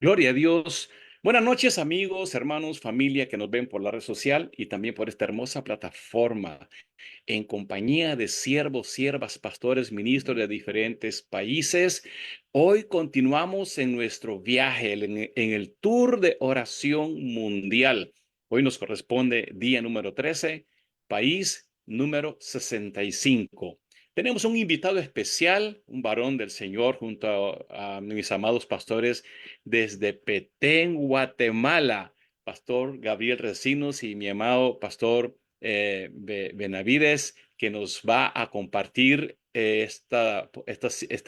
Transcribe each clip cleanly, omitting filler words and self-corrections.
Gloria a Dios. Buenas noches, amigos, hermanos, familia que nos ven por la red social y también por esta hermosa plataforma, en compañía de siervos, siervas, pastores, ministros de diferentes países. Hoy continuamos en nuestro viaje, en el tour de oración mundial. Hoy nos corresponde día número 13, país número 65. Tenemos un invitado especial, un varón del Señor, junto a mis amados pastores desde Petén, Guatemala, Pastor Gabriel Recinos y mi amado pastor Benavides, que nos va a compartir estas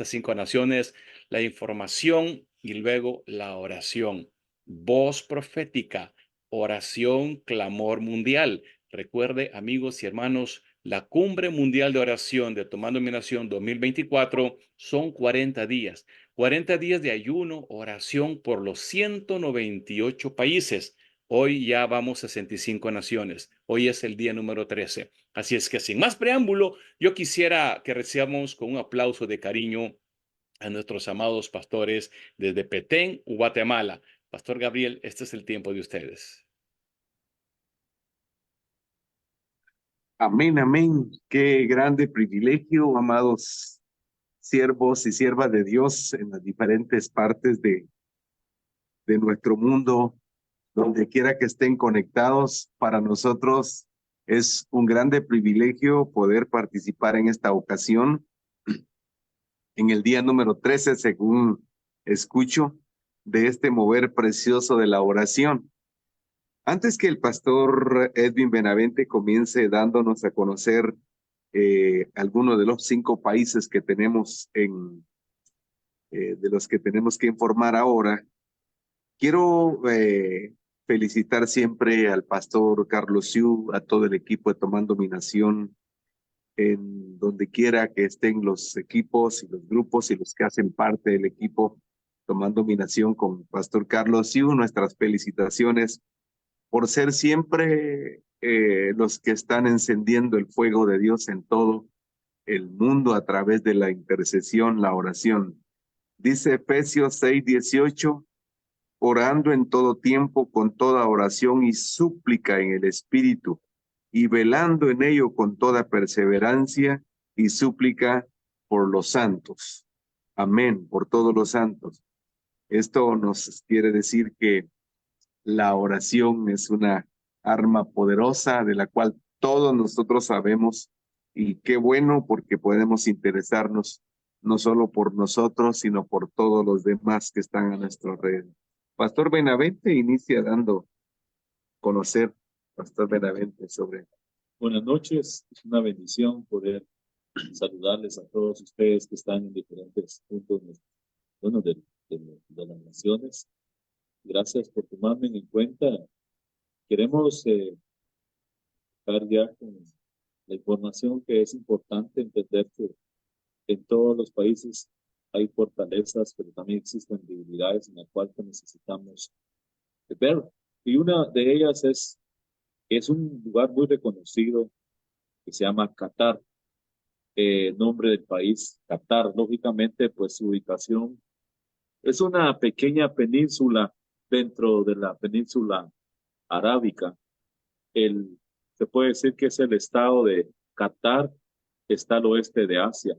5 naciones, la información y luego la oración. Voz profética, oración, clamor mundial. Recuerde, amigos y hermanos, la Cumbre Mundial de Oración de Tomando Mi Nación 2024 son 40 días. 40 días de ayuno, oración por los 198 países. Hoy ya vamos a 65 naciones. Hoy es el día número 13. Así es que sin más preámbulo, yo quisiera que recibamos con un aplauso de cariño a nuestros amados pastores desde Petén, Guatemala. Pastor Gabriel, este es el tiempo de ustedes. Amén, amén. Qué grande privilegio, amados siervos y siervas de Dios en las diferentes partes de nuestro mundo, donde quiera que estén conectados. Para nosotros es un grande privilegio poder participar en esta ocasión, en el día número 13, según escucho, de este mover precioso de la oración. Antes que el pastor Edwin Benavente comience dándonos a conocer algunos de los 5 países que tenemos de los que tenemos que informar ahora, quiero felicitar siempre al pastor Carlos Siu, a todo el equipo de Tomando Mi Nación, en donde quiera que estén los equipos y los grupos y los que hacen parte del equipo Tomando Mi Nación con pastor Carlos Siu, nuestras felicitaciones por ser siempre los que están encendiendo el fuego de Dios en todo el mundo a través de la intercesión, la oración. Dice Efesios 6:18, orando en todo tiempo con toda oración y súplica en el Espíritu, y velando en ello con toda perseverancia y súplica por los santos. Amén, por todos los santos. Esto nos quiere decir que la oración es una arma poderosa de la cual todos nosotros sabemos, y qué bueno porque podemos interesarnos no solo por nosotros, sino por todos los demás que están a nuestro alrededor. Pastor Benavente inicia dando a conocer, Pastor Benavente, sobre... Buenas noches, es una bendición poder saludarles a todos ustedes que están en diferentes puntos, bueno, de las naciones. Gracias por tomarme en cuenta. Queremos estar ya con la información que es importante entender que en todos los países hay fortalezas, pero también existen debilidades en las cuales necesitamos ver. Y una de ellas es un lugar muy reconocido que se llama Qatar. Nombre del país, Qatar. Lógicamente, pues su ubicación es una pequeña península dentro de la península arábica. Se puede decir que es el estado de Qatar, está al oeste de Asia.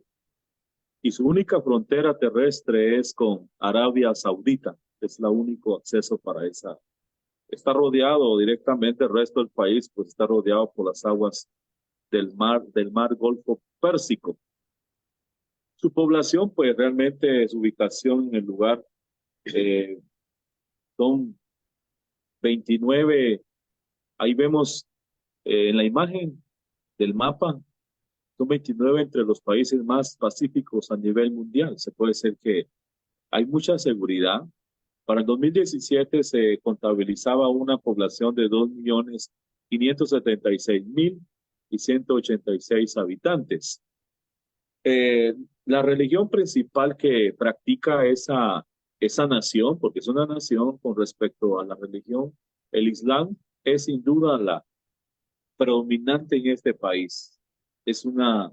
Y su única frontera terrestre es con Arabia Saudita. Es el único acceso para esa. Está rodeado directamente, el resto del país, pues está rodeado por las aguas del mar Golfo Pérsico. Su población, pues realmente su ubicación en el lugar eh, son 29. Ahí vemos en la imagen del mapa, son 29 entre los países más pacíficos a nivel mundial. Se puede decir que hay mucha seguridad. Para el 2017 se contabilizaba una población de 2.576.186 habitantes. Eh, la religión principal que practica esa nación, porque es una nación con respecto a la religión, el Islam es sin duda la predominante en este país. Es una,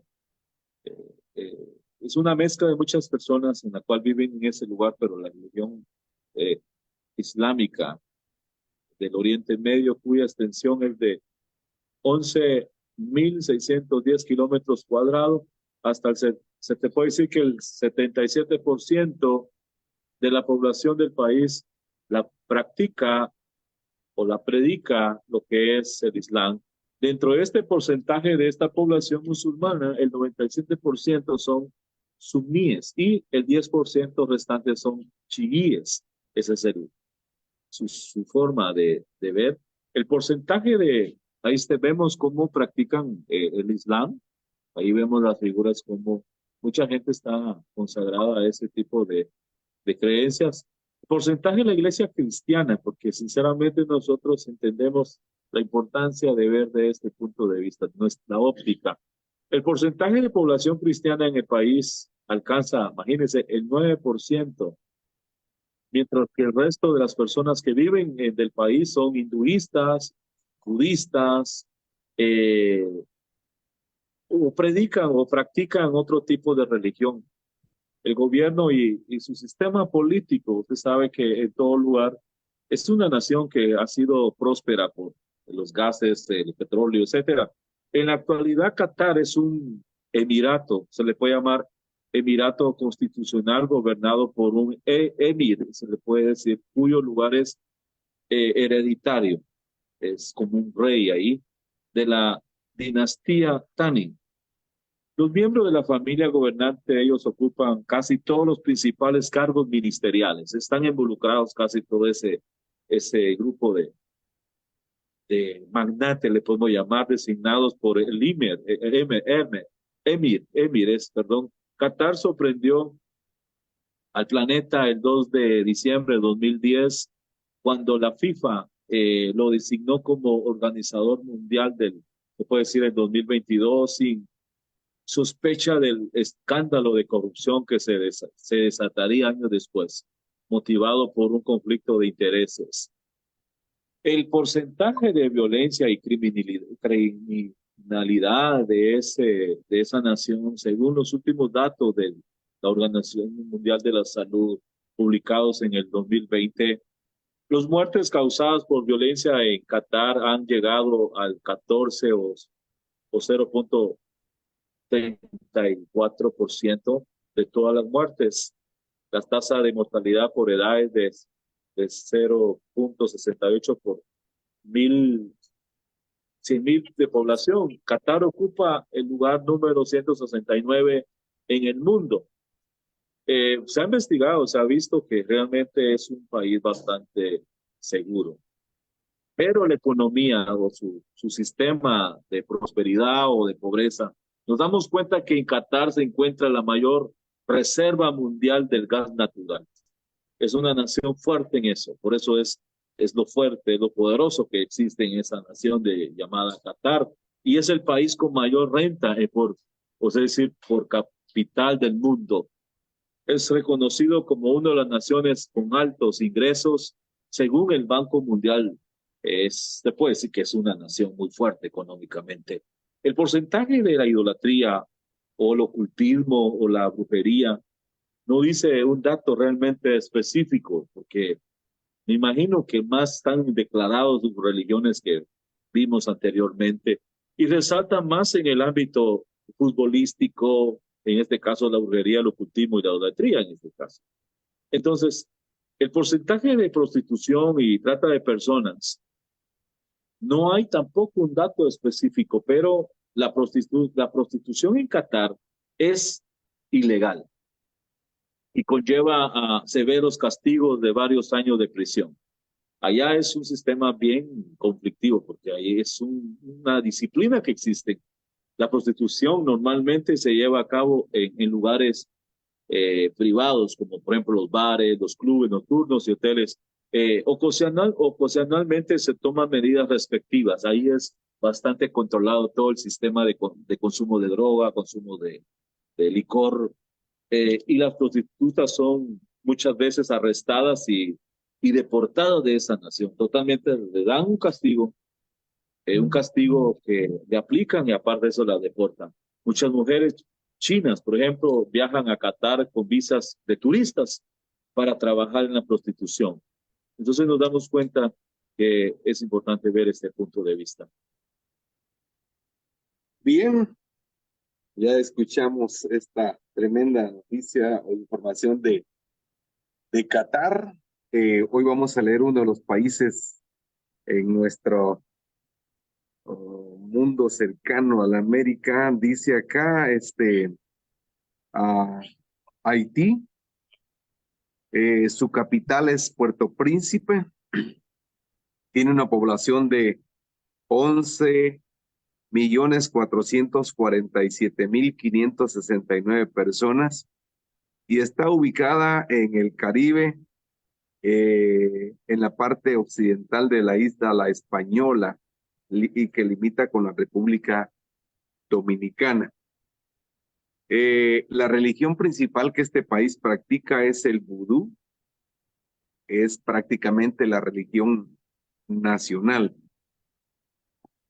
es una mezcla de muchas personas en la cual viven en ese lugar, pero la religión islámica del Oriente Medio, cuya extensión es de 11.610 kilómetros cuadrados, hasta se te puede decir que el 77% de la población del país la practica o la predica lo que es el Islam. Dentro de este porcentaje de esta población musulmana, el 97% son suníes y el 10% restante son chiíes. Esa es su forma de ver. El porcentaje ahí vemos cómo practican el Islam. Ahí vemos las figuras como mucha gente está consagrada a ese tipo de creencias. El porcentaje de la iglesia cristiana, porque sinceramente nosotros entendemos la importancia de ver de este punto de vista, nuestra óptica. El porcentaje de población cristiana en el país alcanza, imagínense, el 9%, mientras que el resto de las personas que viven del país son hinduistas, budistas, o predican o practican otro tipo de religión. El gobierno y su sistema político, usted sabe que en todo lugar es una nación que ha sido próspera por los gases, el petróleo, etcétera. En la actualidad, Qatar es un emirato, se le puede llamar emirato constitucional gobernado por un emir, se le puede decir, cuyo lugar es hereditario, es como un rey ahí, de la dinastía Tani. Los miembros de la familia gobernante, ellos ocupan casi todos los principales cargos ministeriales. Están involucrados casi todo ese grupo de magnates, le podemos llamar, designados por el emires, perdón. Qatar sorprendió al planeta el 2 de diciembre de 2010, cuando la FIFA lo designó como organizador mundial se puede decir, en 2022, sin sospecha del escándalo de corrupción que se desataría años después, motivado por un conflicto de intereses. El porcentaje de violencia y criminalidad de esa nación, según los últimos datos de la Organización Mundial de la Salud, publicados en el 2020, los muertes causadas por violencia en Qatar han llegado al 14 o 0.34% de todas las muertes. La tasa de mortalidad por edad es de 0.68 por 100.000 de población. Qatar ocupa el lugar número 169 en el mundo. Se ha investigado, se ha visto que realmente es un país bastante seguro, pero la economía o su sistema de prosperidad o de pobreza, nos damos cuenta que en Qatar se encuentra la mayor reserva mundial del gas natural. Es una nación fuerte en eso, por eso es lo fuerte, es lo poderoso que existe en esa nación llamada Qatar, y es el país con mayor renta o sea, decir, por capital del mundo. Es reconocido como una de las naciones con altos ingresos, según el Banco Mundial. Se puede decir que es una nación muy fuerte económicamente. El porcentaje de la idolatría o el ocultismo o la brujería no dice un dato realmente específico, porque me imagino que más están declarados sus religiones que vimos anteriormente, y resaltan más en el ámbito futbolístico, en este caso la brujería, el ocultismo y la idolatría en este caso. Entonces, el porcentaje de prostitución y trata de personas, no hay tampoco un dato específico, pero la prostitución en Qatar es ilegal y conlleva a severos castigos de varios años de prisión. Allá es un sistema bien conflictivo porque ahí es una disciplina que existe. La prostitución normalmente se lleva a cabo en lugares privados, como por ejemplo los bares, los clubes nocturnos y hoteles. Ocasionalmente se toman medidas respectivas. Ahí es bastante controlado todo el sistema de consumo de droga, consumo de licor, y las prostitutas son muchas veces arrestadas y deportadas de esa nación. Totalmente le dan un castigo que le aplican y aparte de eso la deportan. Muchas mujeres chinas, por ejemplo, viajan a Qatar con visas de turistas para trabajar en la prostitución. Entonces nos damos cuenta que es importante ver este punto de vista. Bien, ya escuchamos esta tremenda noticia o información de Qatar. Hoy vamos a leer uno de los países en nuestro mundo cercano a la América. Dice acá, a Haití, su capital es Puerto Príncipe, tiene una población de 11.447.569 personas y está ubicada en el Caribe, en la parte occidental de la isla La Española y que limita con la República Dominicana. La religión principal que este país practica es el vudú, es prácticamente la religión nacional.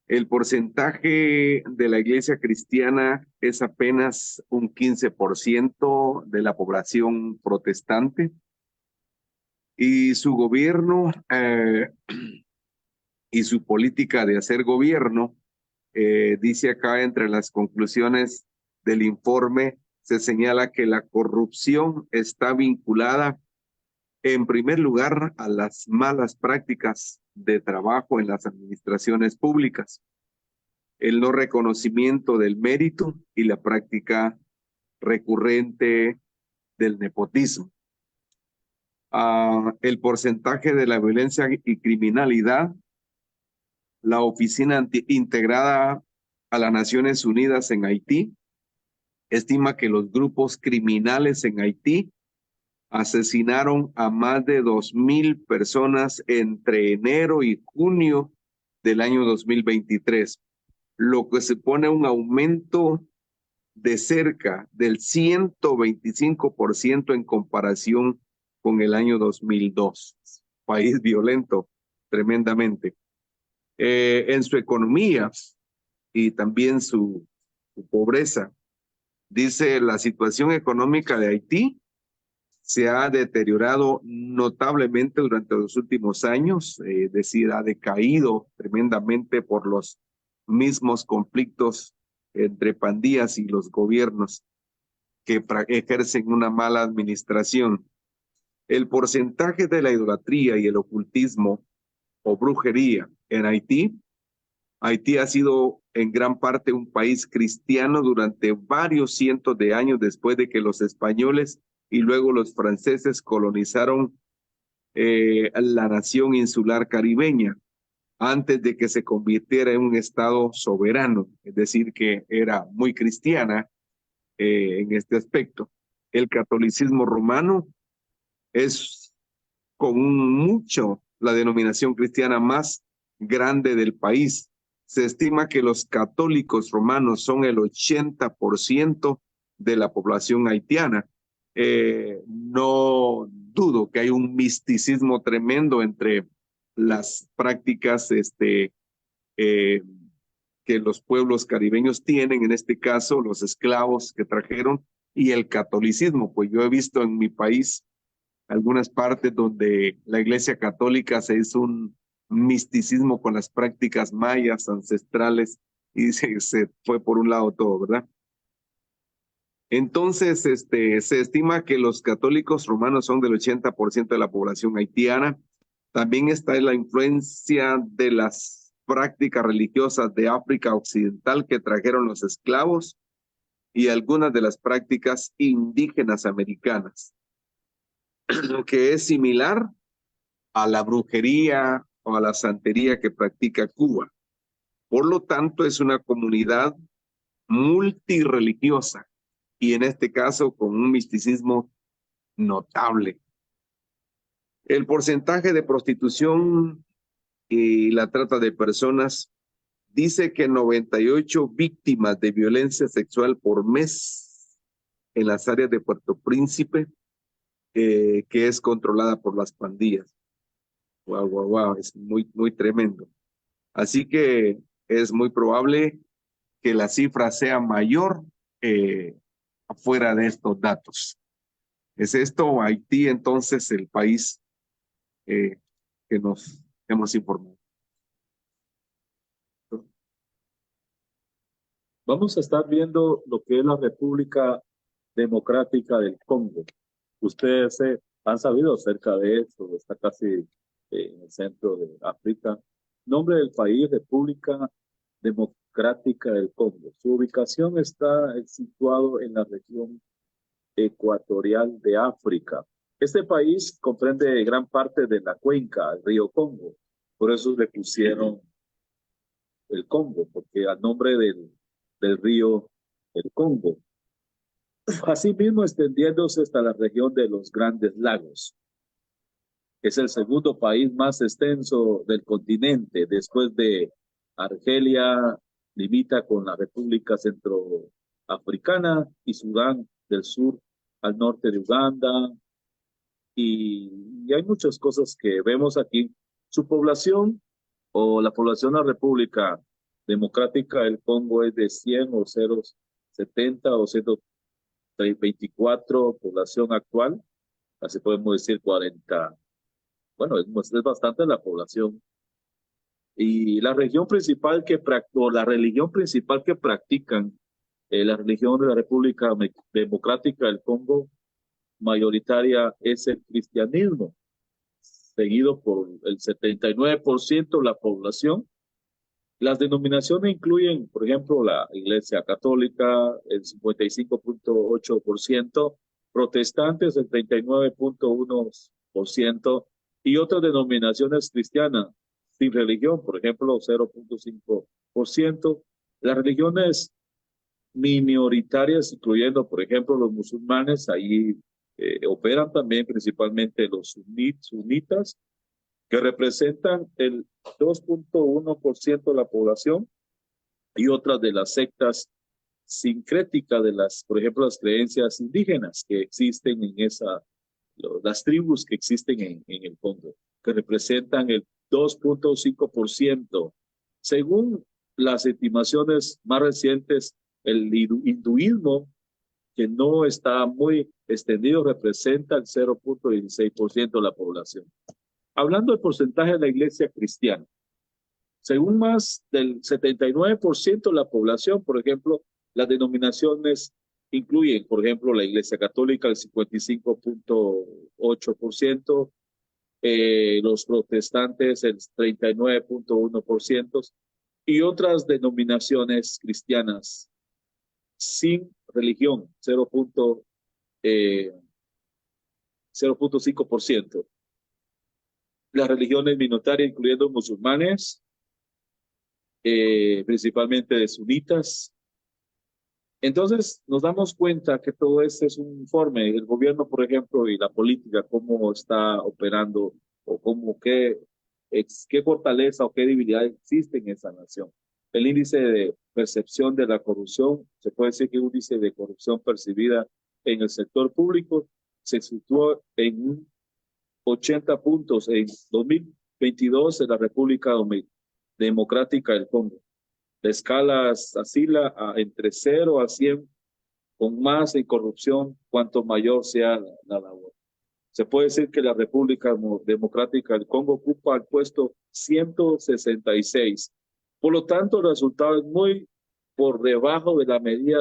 El porcentaje de la iglesia cristiana es apenas un 15% de la población protestante y su gobierno y su política de hacer gobierno, dice acá entre las conclusiones del informe, se señala que la corrupción está vinculada en primer lugar a las malas prácticas de trabajo en las administraciones públicas, el no reconocimiento del mérito y la práctica recurrente del nepotismo. El porcentaje de la violencia y criminalidad, la Oficina Integrada a las Naciones Unidas en Haití estima que los grupos criminales en Haití asesinaron a más de 2.000 personas entre enero y junio del año 2023, lo que supone un aumento de cerca del 125% en comparación con el año 2002. País violento tremendamente. En su economía y también su pobreza, dice la situación económica de Haití se ha deteriorado notablemente durante los últimos años, es decir, ha decaído tremendamente por los mismos conflictos entre pandillas y los gobiernos que ejercen una mala administración. El porcentaje de la idolatría y el ocultismo o brujería en Haití. Haití ha sido en gran parte un país cristiano durante varios cientos de años después de que los españoles y luego los franceses colonizaron la nación insular caribeña antes de que se convirtiera en un estado soberano, es decir, que era muy cristiana en este aspecto. El catolicismo romano es con mucho la denominación cristiana más grande del país. Se estima que los católicos romanos son el 80% de la población haitiana. No dudo que hay un misticismo tremendo entre las prácticas que los pueblos caribeños tienen, en este caso los esclavos que trajeron, y el catolicismo. Pues yo he visto en mi país algunas partes donde la Iglesia Católica se hizo un misticismo con las prácticas mayas ancestrales y se fue por un lado todo, ¿verdad? Entonces, se estima que los católicos romanos son del 80% de la población haitiana. También está la influencia de las prácticas religiosas de África Occidental que trajeron los esclavos y algunas de las prácticas indígenas americanas, que es similar a la brujería o a la santería que practica Cuba. Por lo tanto, es una comunidad multirreligiosa y en este caso con un misticismo notable. El porcentaje de prostitución y la trata de personas dice que 98 víctimas de violencia sexual por mes en las áreas de Puerto Príncipe, que es controlada por las pandillas. Wow, es muy tremendo. Así que es muy probable que la cifra sea mayor fuera de estos datos. ¿Es esto Haití entonces el país que nos hemos informado. Vamos a estar viendo lo que es la República Democrática del Congo. Ustedes han sabido acerca de esto, está casi en el centro de África. Nombre del país, República Democrática del Congo. Su ubicación está situado en la región ecuatorial de África. Este país comprende gran parte de la cuenca del río Congo. Por eso le pusieron el Congo, porque al nombre del río el Congo. Asimismo, extendiéndose hasta la región de los Grandes Lagos. Es el segundo país más extenso del continente, después de Argelia, limita con la República Centroafricana y Sudán del Sur, al norte de Uganda, y hay muchas cosas que vemos aquí. Su población, o la población de la República Democrática del Congo, es de 100 o 070 o 124 población actual, así podemos decir 40. Bueno, es bastante la población. Y la región principal o la religión principal que practican, la religión de la República Democrática del Congo, mayoritaria es el cristianismo, seguido por el 79% de la población. Las denominaciones incluyen, por ejemplo, la Iglesia Católica, el 55.8%, protestantes, el 39.1%, y otras denominaciones cristianas sin religión, por ejemplo, 0.5%. Las religiones minoritarias, incluyendo, por ejemplo, los musulmanes, ahí operan también principalmente los sunitas, que representan el 2.1% de la población, y otras de las sectas sincréticas de por ejemplo, las creencias indígenas que existen las tribus que existen en el Congo, que representan el 2.5%. Según las estimaciones más recientes, el hinduismo, que no está muy extendido, representa el 0.16% de la población. Hablando del porcentaje de la iglesia cristiana, según más del 79% de la población, por ejemplo, las denominaciones incluyen, por ejemplo, la Iglesia Católica, el 55.8%, los protestantes, el 39.1%, y otras denominaciones cristianas sin religión, 0.5%. Las religiones minoritarias, incluyendo musulmanes, principalmente de sunitas. Entonces nos damos cuenta que todo este es un informe. El gobierno, por ejemplo, y la política, cómo está operando, o qué fortaleza o qué debilidad existe en esa nación. El índice de percepción de la corrupción, se puede decir que el índice de corrupción percibida en el sector público se situó en 80 puntos en 2022 en la República Democrática del Congo. La escala oscila entre 0 a 100, con más en corrupción, cuanto mayor sea la labor. Se puede decir que la República Democrática del Congo ocupa el puesto 166. Por lo tanto, el resultado es muy por debajo de la medida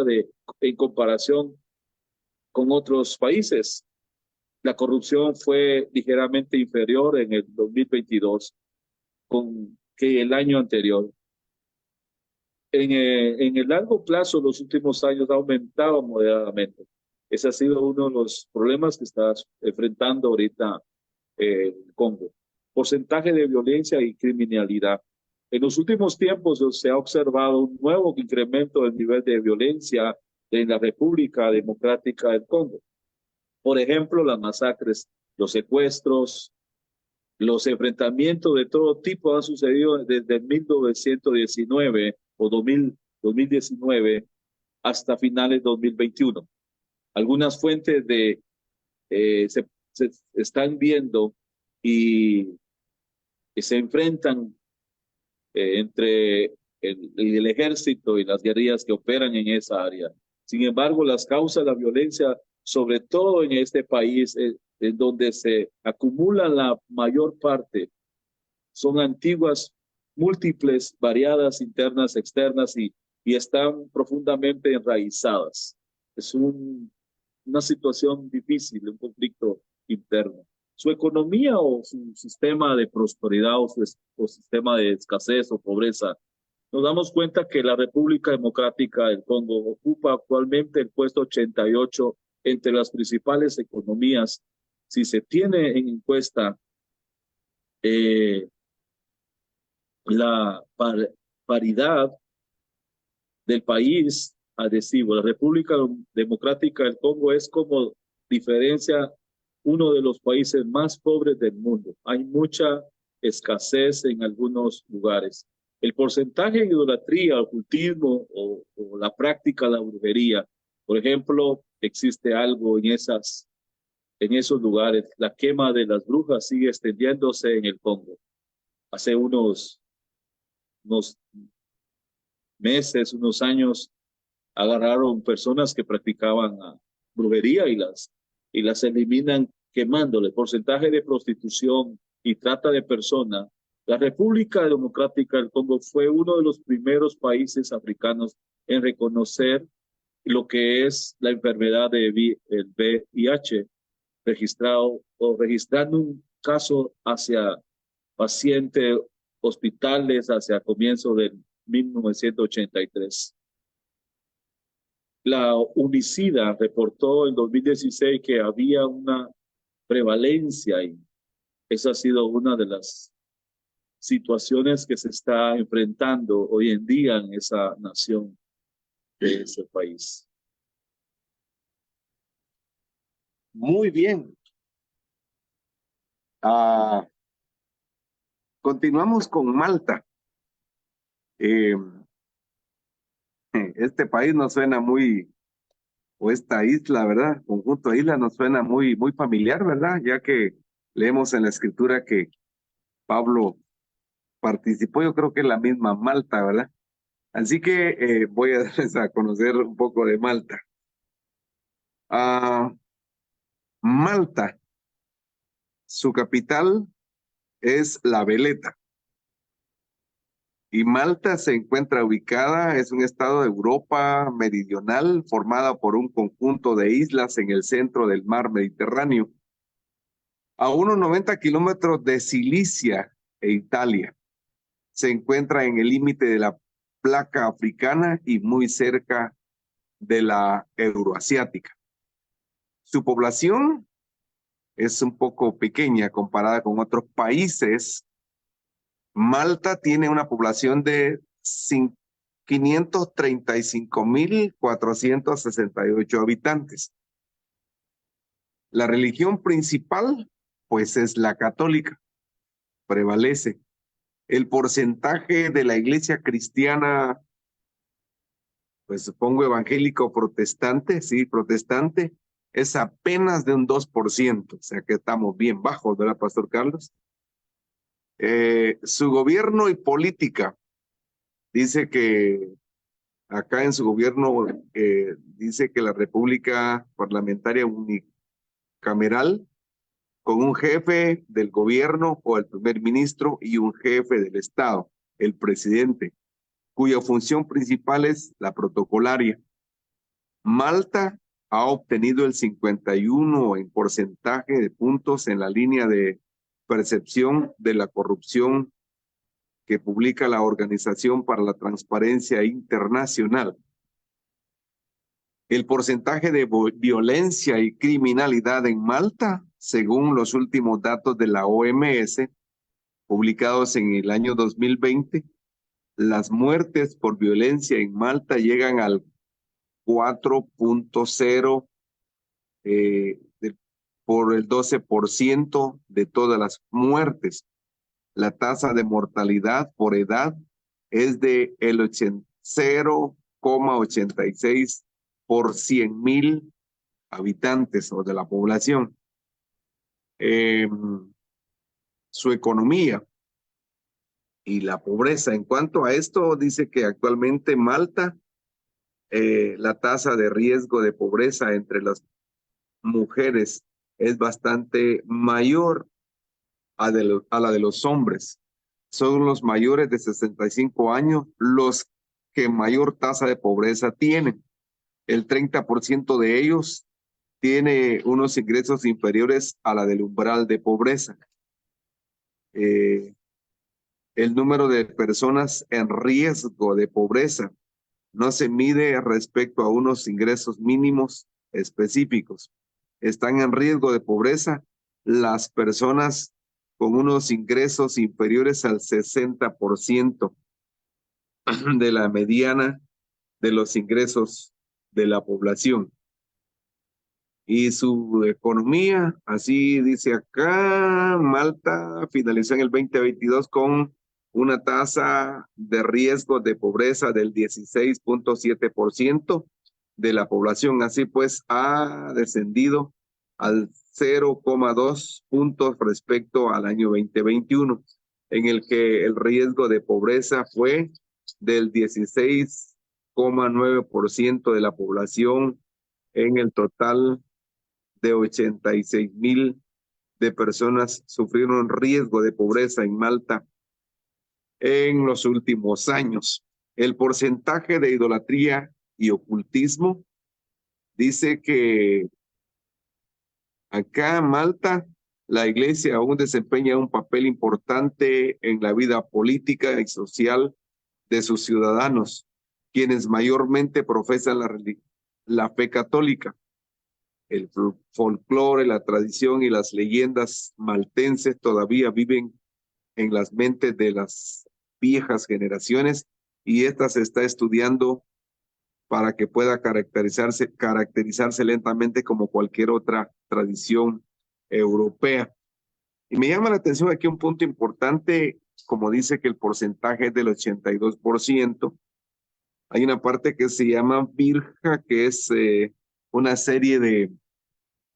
en comparación con otros países. La corrupción fue ligeramente inferior en el 2022 que el año anterior. En el largo plazo, los últimos años ha aumentado moderadamente. Ese ha sido uno de los problemas que está enfrentando ahorita el Congo. Porcentaje de violencia y criminalidad. En los últimos tiempos se ha observado un nuevo incremento del nivel de violencia en la República Democrática del Congo. Por ejemplo, las masacres, los secuestros, los enfrentamientos de todo tipo han sucedido desde 1919 o 2019 hasta finales de 2021. Algunas fuentes se están viendo y se enfrentan entre el ejército y las guerrillas que operan en esa área. Sin embargo, las causas de la violencia, sobre todo en este país, en donde se acumula la mayor parte son antiguas, múltiples, variadas, internas, externas y están profundamente enraizadas. Es una situación difícil, un conflicto interno. Su economía o su sistema de prosperidad o sistema de escasez o pobreza, nos damos cuenta que la República Democrática del Congo ocupa actualmente el puesto 88 entre las principales economías. Si se tiene en encuesta eh, la paridad del país adhesivo, la República Democrática del Congo es como diferencia uno de los países más pobres del mundo. Hay mucha escasez en algunos lugares. El porcentaje de idolatría, ocultismo o la práctica de la brujería, por ejemplo, existe algo en esos lugares. La quema de las brujas sigue extendiéndose en el Congo. Hace unos meses, unos años, agarraron personas que practicaban brujería y las eliminan quemándole. Porcentaje de prostitución y trata de personas. La República Democrática del Congo fue uno de los primeros países africanos en reconocer lo que es la enfermedad de el VIH, registrando un caso hacia pacientes hospitales hacia comienzo del 1983. La Unicida reportó en 2016 que había una prevalencia y esa ha sido una de las situaciones que se está enfrentando hoy en día en esa nación de ese país. Muy bien. Continuamos con Malta. Este país nos suena muy, o esta isla, ¿verdad? Conjunto de islas nos suena muy, muy familiar, ¿verdad? Ya que leemos en la escritura que Pablo participó, yo creo que en la misma Malta, ¿verdad? Así que voy a darles a conocer un poco de Malta. Malta, su capital es La Veleta. Y Malta se encuentra ubicada, es un estado de Europa meridional formada por un conjunto de islas en el centro del mar Mediterráneo, a unos 90 kilómetros de Cilicia e Italia. Se encuentra en el límite de la placa africana y muy cerca de la euroasiática. Su población es un poco pequeña comparada con otros países. Malta tiene una población de 535.468 habitantes. La religión principal, pues, es la católica, prevalece. El porcentaje de la iglesia cristiana, pues supongo evangélico protestante, sí, protestante, es apenas de un 2%, o sea que estamos bien bajos, ¿verdad, Pastor Carlos? Su gobierno y política, dice que acá en su gobierno, dice que la República Parlamentaria Unicameral, con un jefe del gobierno o el primer ministro y un jefe del Estado, el presidente, cuya función principal es la protocolaria. Malta ha obtenido el 51 en porcentaje de puntos en la línea de percepción de la corrupción que publica la Organización para la Transparencia Internacional. El porcentaje de violencia y criminalidad en Malta, según los últimos datos de la OMS, publicados en el año 2020, las muertes por violencia en Malta llegan al 4.0 por el 12% de todas las muertes. La tasa de mortalidad por edad es de el 0,86 por 100,000 habitantes o de la población. Su economía y la pobreza. En cuanto a esto, dice que actualmente Malta, la tasa de riesgo de pobreza entre las mujeres es bastante mayor a la de los hombres. son los mayores de 65 años los que mayor tasa de pobreza tienen. El 30% de ellos tiene unos ingresos inferiores a la del umbral de pobreza. El número de personas en riesgo de pobreza no se mide respecto a unos ingresos mínimos específicos. Están en riesgo de pobreza las personas con unos ingresos inferiores al 60% de la mediana de los ingresos de la población. Y su economía, así dice acá, Malta finalizó en el 2022 con una tasa de riesgo de pobreza del 16.7% de la población. Así pues, ha descendido al 0,2 puntos respecto al año 2021, en el que el riesgo de pobreza fue del 16,9% de la población en el total de 86,000 de personas sufrieron riesgo de pobreza en Malta en los últimos años. El porcentaje de idolatría y ocultismo dice que acá en Malta la iglesia aún desempeña un papel importante en la vida política y social de sus ciudadanos, quienes mayormente profesan la fe católica. El folclore, la tradición y las leyendas maltenses todavía viven en las mentes de las viejas generaciones y esta se está estudiando para que pueda caracterizarse lentamente como cualquier otra tradición europea. Y me llama la atención aquí un punto importante, como dice que el porcentaje es del 82%. Hay una parte que se llama Virja, que es una serie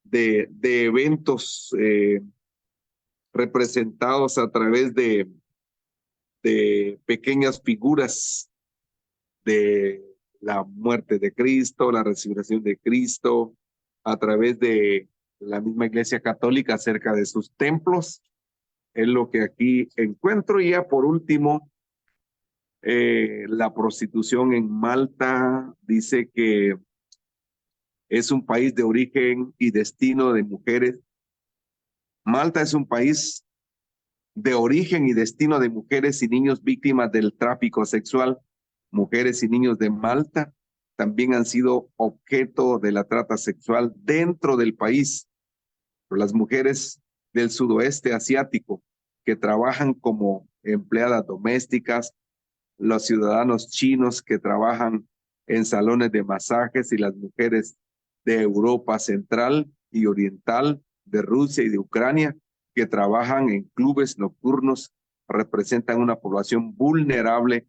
de eventos representados a través de pequeñas figuras de la muerte de Cristo, la resurrección de Cristo, a través de la misma Iglesia Católica acerca de sus templos. Es lo que aquí encuentro. Y ya por último, la prostitución en Malta dice que es un país de origen y destino de mujeres. Malta es un país de origen y destino de mujeres y niños víctimas del tráfico sexual. Mujeres y niños de Malta también han sido objeto de la trata sexual dentro del país. Las mujeres del sudoeste asiático que trabajan como empleadas domésticas, los ciudadanos chinos que trabajan en salones de masajes y las mujeres de Europa Central y Oriental, de Rusia y de Ucrania que trabajan en clubes nocturnos representan una población vulnerable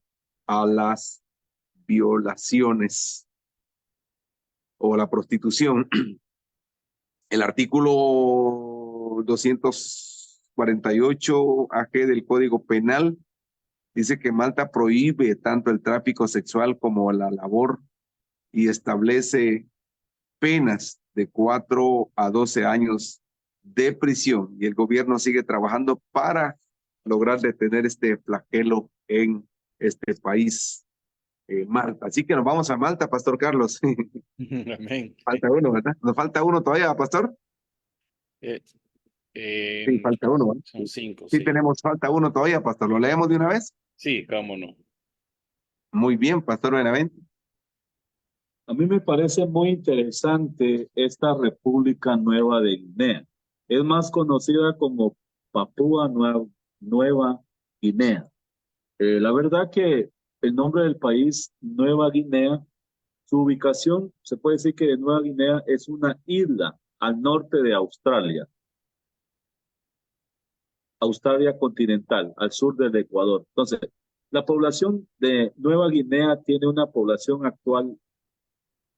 a las violaciones o la prostitución. El artículo 248 AG del Código Penal dice que Malta prohíbe tanto el tráfico sexual como la labor y establece penas de 4 a 12 años de prisión. Y el gobierno sigue trabajando para lograr detener este flagelo en este país, Malta. Así que nos vamos a Malta, Pastor Carlos. Amén. Falta uno, ¿verdad? Nos falta uno todavía, Pastor. Eh, Sí, falta uno, ¿verdad? son 5, Sí, sí. tenemos, falta uno todavía, Pastor. ¿Lo leemos de una vez? Sí, cómo no. Muy bien, Pastor Benavente. A mí me parece muy interesante esta República Nueva de Guinea. Es más conocida como Papúa Nueva Guinea. La verdad que el nombre del país, Nueva Guinea, su ubicación, se puede decir que Nueva Guinea es una isla al norte de Australia, Australia continental, al sur del Ecuador. Entonces, la población de Nueva Guinea tiene una población actual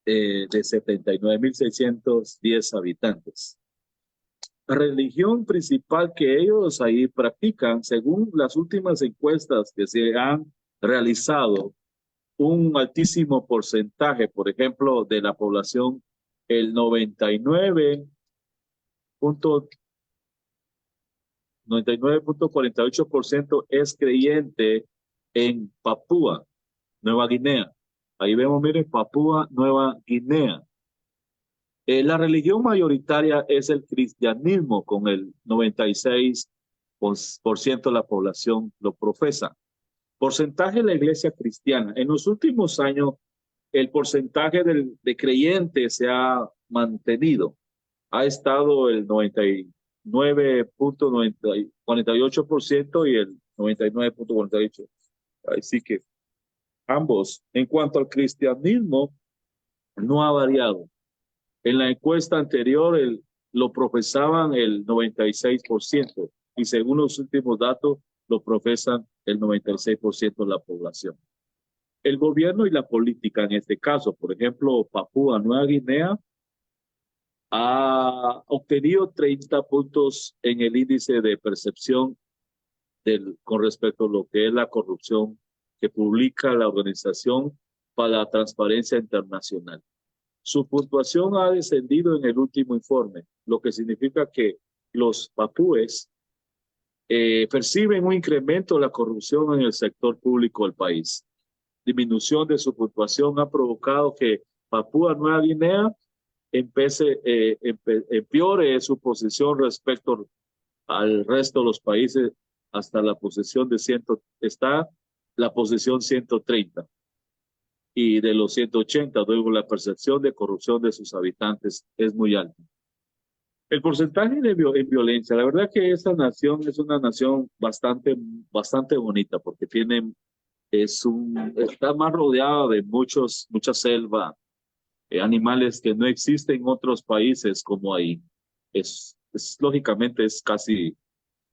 de 79.610 habitantes. La religión principal que ellos ahí practican, según las últimas encuestas que se han realizado, un altísimo porcentaje, por ejemplo, de la población, el 99.9% 99.48% es creyente en Papúa Nueva Guinea. Ahí vemos, miren, Papúa Nueva Guinea. La religión mayoritaria es el cristianismo, con el 96% de la población lo profesa. Porcentaje de la iglesia cristiana. En los últimos años, el porcentaje de creyentes se ha mantenido. Ha estado el 99.48% y el 99.48%. Así que ambos. En cuanto al cristianismo, no ha variado. En la encuesta anterior lo profesaban el 96% y según los últimos datos lo profesan el 96% de la población. El gobierno y la política en este caso, por ejemplo, Papúa Nueva Guinea ha obtenido 30 puntos en el índice de percepción con respecto a lo que es la corrupción que publica la Organización para la Transparencia Internacional. Su puntuación ha descendido en el último informe, lo que significa que los papúes perciben un incremento de la corrupción en el sector público del país. Disminución de su puntuación ha provocado que Papúa Nueva Guinea empeore su posición respecto al resto de los países hasta la posición está la posición 130 y de los 180, luego la percepción de corrupción de sus habitantes es muy alta. El porcentaje en violencia, la verdad que esta nación es una nación bastante bonita porque está más rodeada de mucha selva, animales que no existen en otros países como ahí. Lógicamente es casi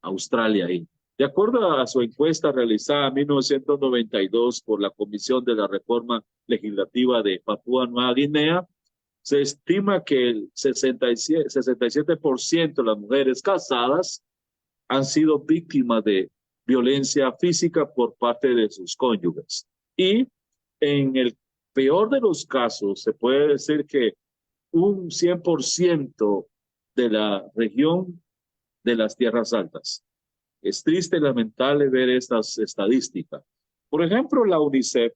Australia ahí. De acuerdo a su encuesta realizada en 1992 por la Comisión de la Reforma Legislativa de Papúa Nueva Guinea, se estima que el 67% de las mujeres casadas han sido víctimas de violencia física por parte de sus cónyuges. Y en el peor de los casos, se puede decir que un 100% de la región de las tierras altas. Es triste y lamentable ver estas estadísticas. Por ejemplo, la UNICEF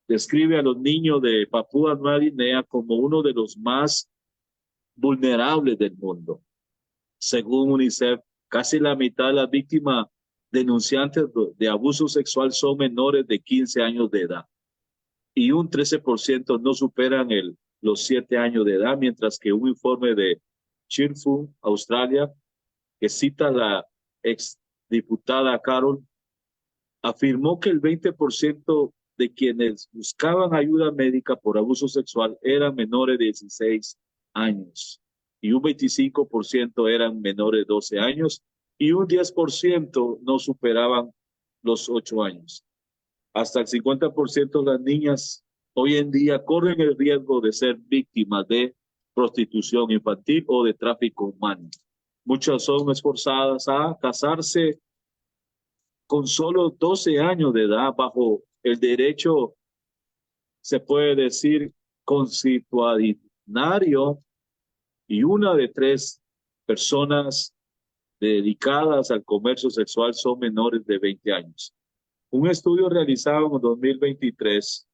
describe a los niños de Papúa Nueva Guinea como uno de los más vulnerables del mundo. Según UNICEF, casi la mitad de las víctimas denunciantes de abuso sexual son menores de 15 años de edad y un 13% no superan los 7 años de edad, mientras que un informe de Cheerful, Australia, que cita a la ex diputada Carol, afirmó que el 20% de quienes buscaban ayuda médica por abuso sexual eran menores de 16 años y un 25% eran menores de 12 años y un 10% no superaban los 8 años. Hasta el 50% de las niñas hoy en día corren el riesgo de ser víctimas de prostitución infantil o de tráfico humano. Muchas son esforzadas a casarse con solo 12 años de edad bajo el derecho, se puede decir, consuetudinario, y una de 3 personas dedicadas al comercio sexual son menores de 20 años. Un estudio realizado en 2023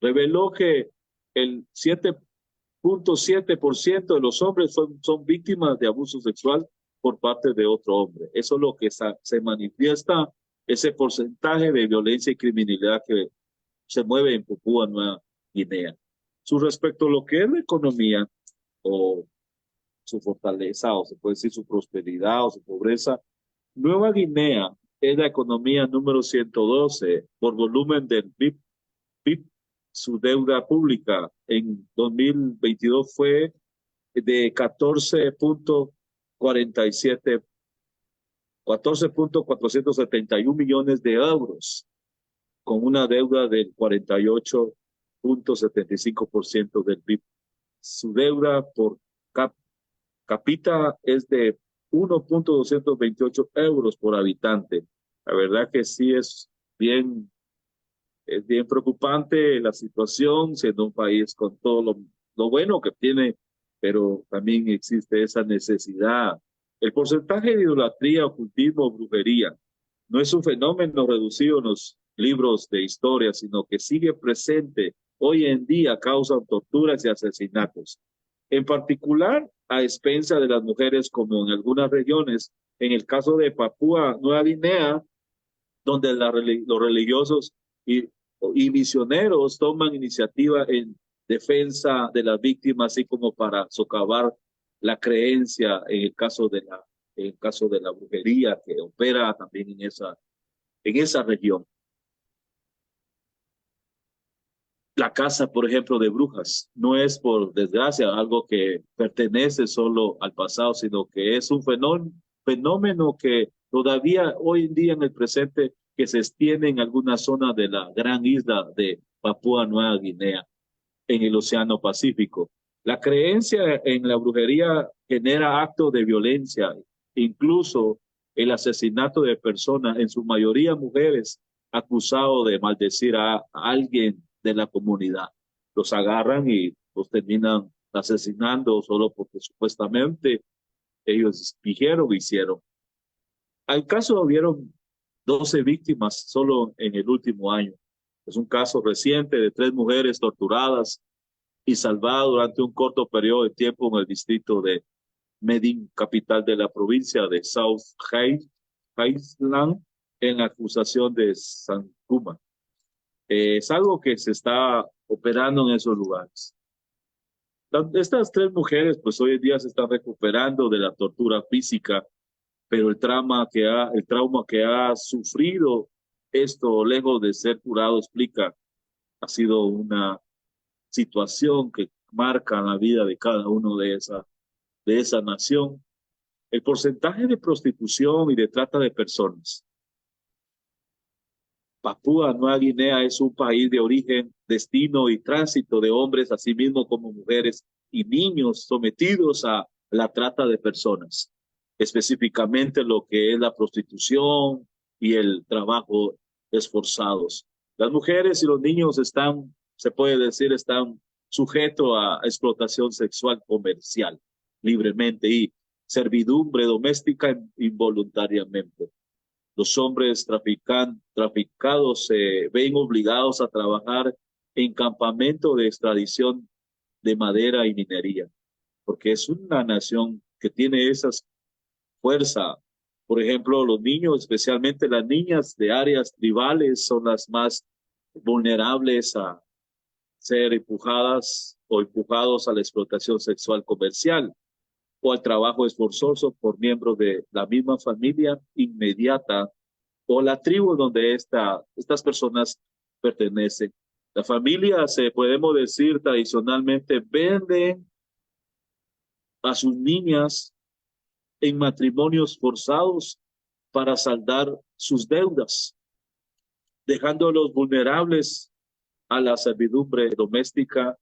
reveló que el 7.7% de los hombres son víctimas de abuso sexual por parte de otro hombre. Eso es lo que se manifiesta, ese porcentaje de violencia y criminalidad que se mueve en Papúa Nueva Guinea. Respecto a lo que es la economía o su fortaleza, o se puede decir su prosperidad o su pobreza, Nueva Guinea es la economía número 112 por volumen del PIB. Su deuda pública en 2022 fue de 14.471 millones de euros, con una deuda del 48.75% del PIB. Su deuda por cápita es de 1.228 euros por habitante. La verdad que sí es bien preocupante la situación, siendo un país con todo lo bueno que tiene, pero también existe esa necesidad El porcentaje de idolatría, ocultismo, brujería no es un fenómeno reducido en los libros de historia, sino que sigue presente hoy en día, causan torturas y asesinatos. En particular, a expensa de las mujeres, como en algunas regiones, en el caso de Papúa Nueva Guinea, donde los religiosos y misioneros toman iniciativa en defensa de las víctimas, así como para socavar la creencia en el caso de la brujería que opera también en esa región. La caza, por ejemplo, de brujas no es, por desgracia, algo que pertenece solo al pasado, sino que es un fenómeno que todavía hoy en día en el presente que se extiende en algunas zonas de la gran isla de Papúa Nueva Guinea, en el Océano Pacífico. La creencia en la brujería genera actos de violencia, incluso el asesinato de personas, en su mayoría mujeres, acusados de maldecir a alguien de la comunidad. Los agarran y los terminan asesinando solo porque supuestamente ellos dijeron o hicieron. Al caso hubieron 12 víctimas solo en el último año. Es un caso reciente de 3 mujeres torturadas y salvadas durante un corto periodo de tiempo en el distrito de Medellín, capital de la provincia de South Highland, en acusación de San Cuma. Es algo que se está operando en esos lugares. Estas 3 mujeres, pues hoy en día se están recuperando de la tortura física, pero el trauma que ha sufrido esto, lejos de ser curado, explica, ha sido una situación que marca la vida de cada uno de esa nación. El porcentaje de prostitución y de trata de personas. Papúa Nueva Guinea es un país de origen, destino y tránsito de hombres, así mismo como mujeres y niños sometidos a la trata de personas, específicamente lo que es la prostitución y el trabajo esforzados. Las mujeres y los niños están, se puede decir, están sujetos a explotación sexual comercial libremente y servidumbre doméstica involuntariamente. Los hombres traficados se ven obligados a trabajar en campamentos de extradición de madera y minería, porque es una nación que tiene esa fuerza. Por ejemplo, los niños, especialmente las niñas de áreas tribales, son las más vulnerables a ser empujadas o empujados a la explotación sexual comercial o al trabajo esforzoso por miembros de la misma familia inmediata o la tribu donde estas personas pertenecen. La familia, podemos decir, tradicionalmente vende a sus niñas en matrimonios forzados para saldar sus deudas, dejándolos vulnerables a la servidumbre doméstica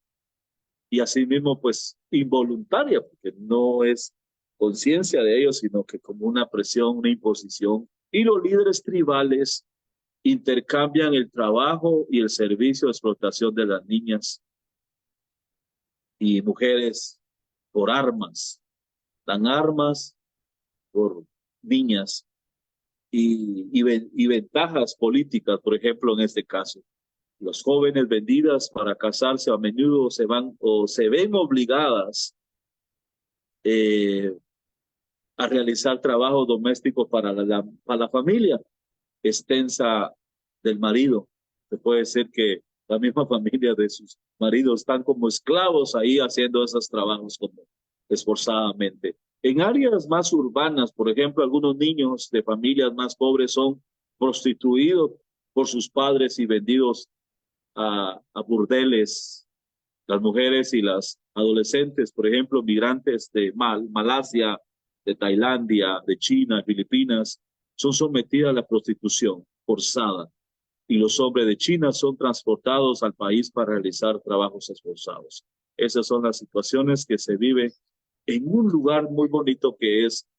y asimismo pues involuntaria, porque no es conciencia de ellos, sino que como una presión, una imposición. Y los líderes tribales intercambian el trabajo y el servicio de explotación de las niñas y mujeres por armas. Dan armas por niñas y ventajas políticas, por ejemplo, en este caso. Los jóvenes vendidas para casarse a menudo se ven obligadas a realizar trabajos domésticos para la familia extensa del marido. Se puede decir que la misma familia de sus maridos están como esclavos ahí haciendo esos trabajos como esforzadamente. En áreas más urbanas, por ejemplo, algunos niños de familias más pobres son prostituidos por sus padres y vendidos a burdeles. Las mujeres y las adolescentes, por ejemplo, migrantes de Malasia, de Tailandia, de China, Filipinas, son sometidas a la prostitución forzada y los hombres de China son transportados al país para realizar trabajos esforzados. Esas son las situaciones que se viven en un lugar muy bonito que es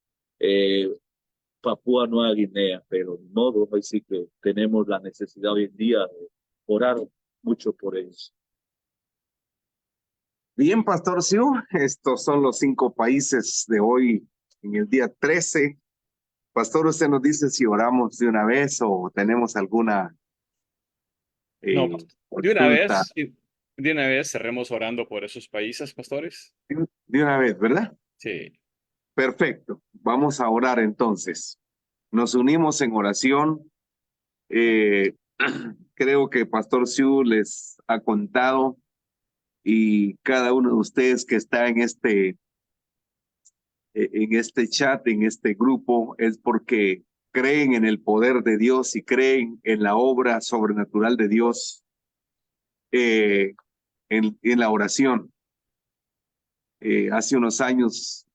Papúa Nueva Guinea, pero de modo, así que tenemos la necesidad hoy en día de orar mucho por ellos. Bien, Pastor Siu, estos son los 5 países de hoy en el día 13. Pastor, usted nos dice si oramos de una vez o tenemos alguna No, consulta de una vez cerremos orando por esos países, pastores. de una vez, ¿verdad? Sí. Perfecto. Vamos a orar entonces. Nos unimos en oración. Eh, Creo que Pastor Siu les ha contado y cada uno de ustedes que está en este chat, en este grupo, es porque creen en el poder de Dios y creen en la obra sobrenatural de Dios en la oración. Hace unos años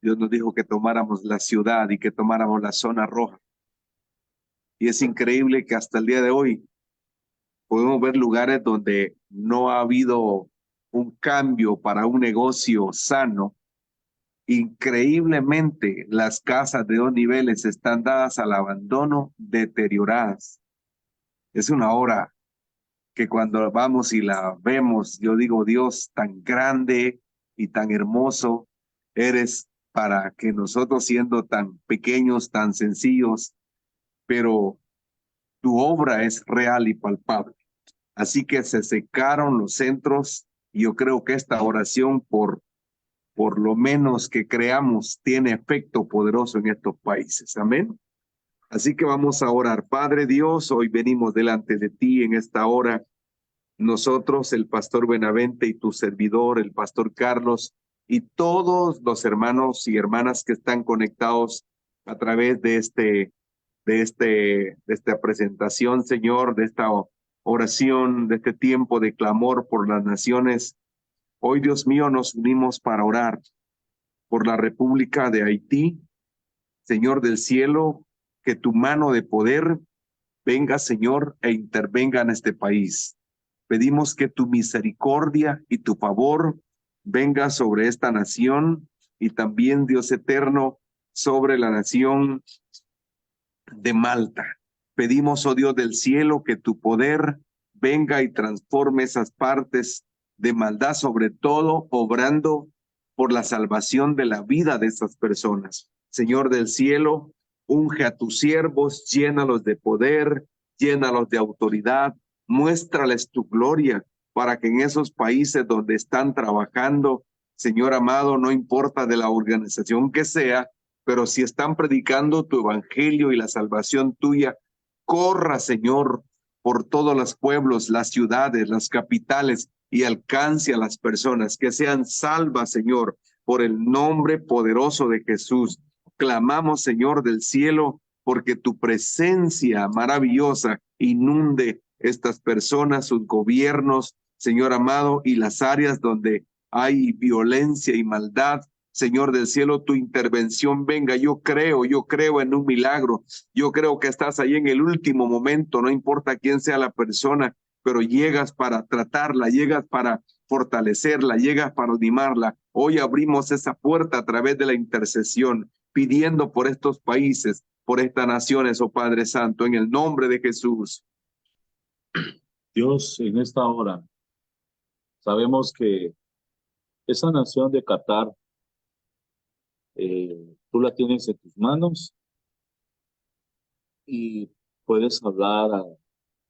Dios nos dijo que tomáramos la ciudad y que tomáramos la zona roja. Y es increíble que hasta el día de hoy podemos ver lugares donde no ha habido un cambio para un negocio sano. Increíblemente, las casas de 2 niveles están dadas al abandono, deterioradas. Es una obra que cuando vamos y la vemos, yo digo, Dios, tan grande y tan hermoso eres para que nosotros siendo tan pequeños, tan sencillos, pero tu obra es real y palpable. Así que se secaron los centros y yo creo que esta oración por lo menos que creamos, tiene efecto poderoso en estos países. Amén. Así que vamos a orar. Padre Dios, hoy venimos delante de ti en esta hora. Nosotros, el pastor Benavente y tu servidor, el pastor Carlos, y todos los hermanos y hermanas que están conectados a través de esta presentación, Señor, de esta oración, de este tiempo de clamor por las naciones. Hoy, Dios mío, nos unimos para orar por la República de Haití. Señor del cielo, que tu mano de poder venga, Señor, e intervenga en este país. Pedimos que tu misericordia y tu favor venga sobre esta nación y también, Dios eterno, sobre la nación de Malta. Pedimos, oh Dios del cielo, que tu poder venga y transforme esas partes de maldad, sobre todo obrando por la salvación de la vida de esas personas. Señor del cielo, unge a tus siervos, llénalos de poder, llénalos de autoridad, muéstrales tu gloria para que en esos países donde están trabajando, Señor amado, no importa de la organización que sea, pero si están predicando tu evangelio y la salvación tuya, corra, Señor, por todos los pueblos, las ciudades, las capitales y alcance a las personas que sean salvas, Señor, por el nombre poderoso de Jesús. Clamamos, Señor del cielo, porque tu presencia maravillosa inunde estas personas, sus gobiernos, Señor amado, y las áreas donde hay violencia y maldad. Señor del cielo, tu intervención venga. Yo creo en un milagro. Yo creo que estás ahí en el último momento, no importa quién sea la persona, pero llegas para tratarla, llegas para fortalecerla, llegas para animarla. Hoy abrimos esa puerta a través de la intercesión, pidiendo por estos países, por estas naciones, oh Padre Santo, en el nombre de Jesús. Dios, en esta hora sabemos que esa nación de Qatar, tú la tienes en tus manos y puedes hablar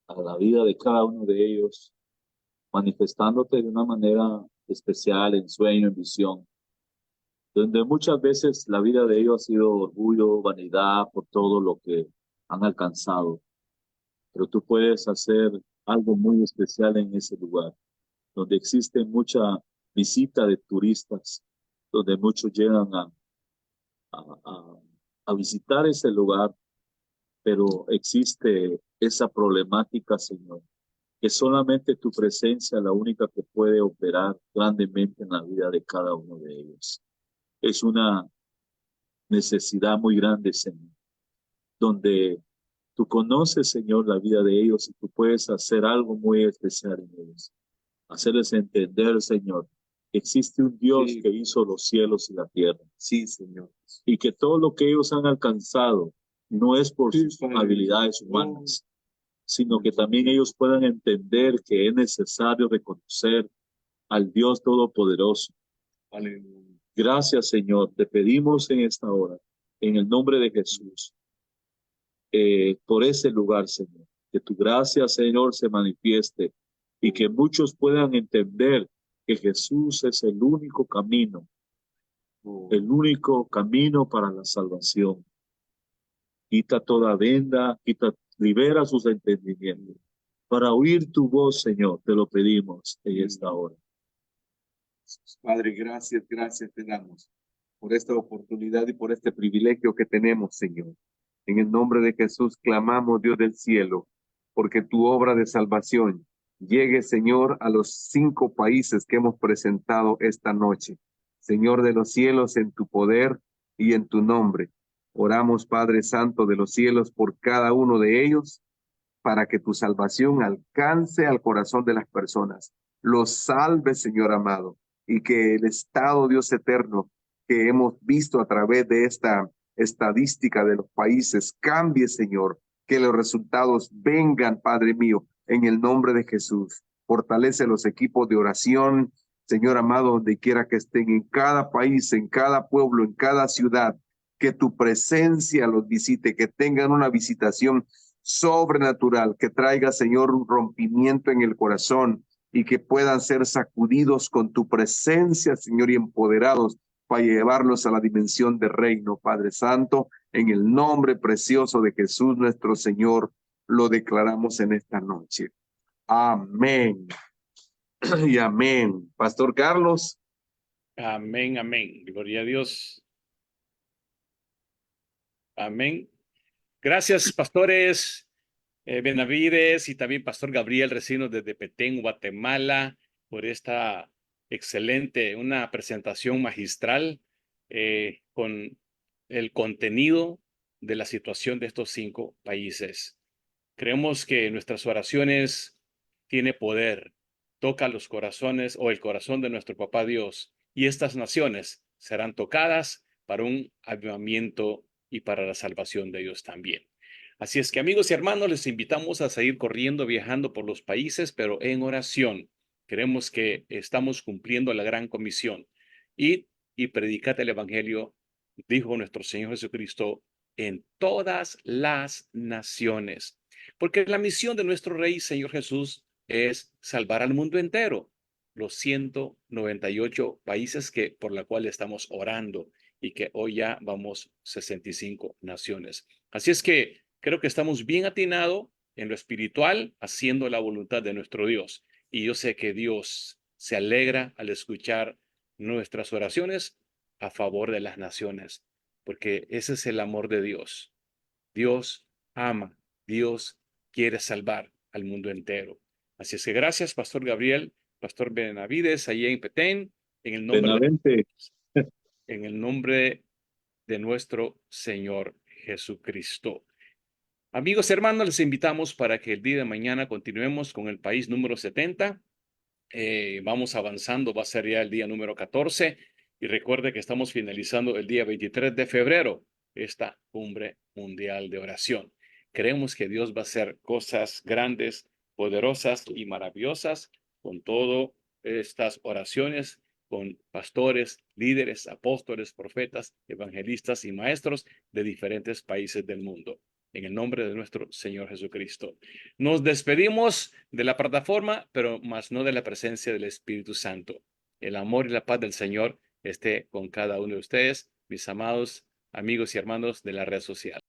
a la vida de cada uno de ellos, manifestándote de una manera especial en sueño, en visión, donde muchas veces la vida de ellos ha sido orgullo, vanidad por todo lo que han alcanzado, pero tú puedes hacer algo muy especial en ese lugar, donde existe mucha visita de turistas, donde muchos llegan a, a- a visitar ese lugar, pero existe esa problemática, Señor, que solamente tu presencia es la única que puede operar grandemente en la vida de cada uno de ellos. Es una necesidad muy grande, Señor, donde tú conoces, Señor, la vida de ellos y tú puedes hacer algo muy especial en ellos. Hacerles entender, Señor, que existe un Dios que hizo los cielos y la tierra. Sí, Señor. Y que todo lo que ellos han alcanzado no es por sus habilidades humanas, sino que también ellos puedan entender que es necesario reconocer al Dios Todopoderoso, Aleluya. Gracias, Señor. Te pedimos en esta hora, en el nombre de Jesús, por ese lugar, Señor. Que tu gracia, Señor, se manifieste y que muchos puedan entender que Jesús es el único camino para la salvación. Quita toda venda, libera sus entendimientos. Para oír tu voz, Señor, te lo pedimos en esta hora. Padre, gracias te damos por esta oportunidad y por este privilegio que tenemos, Señor. En el nombre de Jesús clamamos, Dios del cielo, porque tu obra de salvación llegue, Señor, a los 5 países que hemos presentado esta noche. Señor de los cielos, en tu poder y en tu nombre. Oramos, Padre Santo de los cielos, por cada uno de ellos, para que tu salvación alcance al corazón de las personas. Los salve, Señor amado, y que el estado, Dios eterno, que hemos visto a través de esta estadística de los países cambie, Señor, que los resultados vengan, Padre mío, en el nombre de Jesús. Fortalece los equipos de oración, Señor amado, donde quiera que estén, en cada país, en cada pueblo, en cada ciudad, que tu presencia los visite, que tengan una visitación sobrenatural, que traiga, Señor, un rompimiento en el corazón y que puedan ser sacudidos con tu presencia, Señor, y empoderados para llevarlos a la dimensión de reino, Padre Santo, en el nombre precioso de Jesús nuestro Señor, lo declaramos en esta noche. Amén. Y amén. Pastor Carlos. Amén, amén. Gloria a Dios. Amén. Gracias, pastores Benavides y también Pastor Gabriel Recinos desde Petén, Guatemala, por esta una presentación magistral con el contenido de la situación de estos 5 países. Creemos que nuestras oraciones tiene poder, toca los corazones o el corazón de nuestro Papá Dios, y estas naciones serán tocadas para un avivamiento y para la salvación de ellos también. Así es que, amigos y hermanos, les invitamos a seguir corriendo, viajando por los países, pero en oración. Creemos que estamos cumpliendo la gran comisión. Id y predicad el evangelio, dijo nuestro Señor Jesucristo, en todas las naciones. Porque la misión de nuestro Rey, Señor Jesús, es salvar al mundo entero, los 198 países por la cual estamos orando y que hoy ya vamos 65 naciones. Así es que creo que estamos bien atinados en lo espiritual, haciendo la voluntad de nuestro Dios. Y yo sé que Dios se alegra al escuchar nuestras oraciones a favor de las naciones, porque ese es el amor de Dios. Dios ama, Dios quiere salvar al mundo entero. Así es que gracias, Pastor Gabriel, Pastor Benavides, allí en Petén, en el nombre de nuestro Señor Jesucristo. Amigos, hermanos, les invitamos para que el día de mañana continuemos con el país número 70. Vamos avanzando, va a ser ya el día número 14. Y recuerde que estamos finalizando el día 23 de febrero esta cumbre mundial de oración. Creemos que Dios va a hacer cosas grandes, poderosas y maravillosas con todas estas oraciones, con pastores, líderes, apóstoles, profetas, evangelistas y maestros de diferentes países del mundo. En el nombre de nuestro Señor Jesucristo. Nos despedimos de la plataforma, pero más no de la presencia del Espíritu Santo. El amor y la paz del Señor esté con cada uno de ustedes, mis amados amigos y hermanos de la red social.